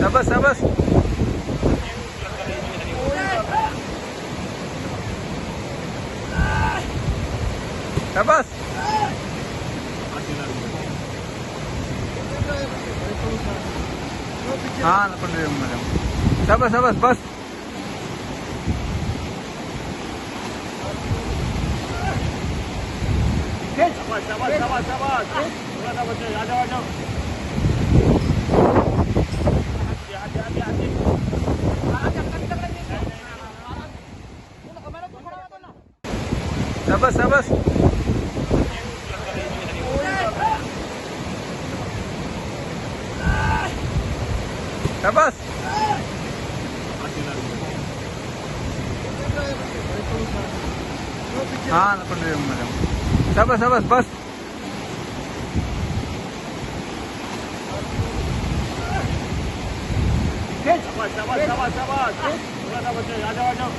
शाबाश शाबाश शाबाश। हाँ शाबाश शाबाश बस। शाबाश शाबाश शाबाश शाबाश। थोड़ा सा बच्चे आ जाओ आ जाओ। शाबाश शाबाश शाबाश। हाँ शाबाश शाबाश बस। शाबाश शाबाश शाबाश शाबाश। थोड़ा सा बच्चे आ जाओ आ जाओ।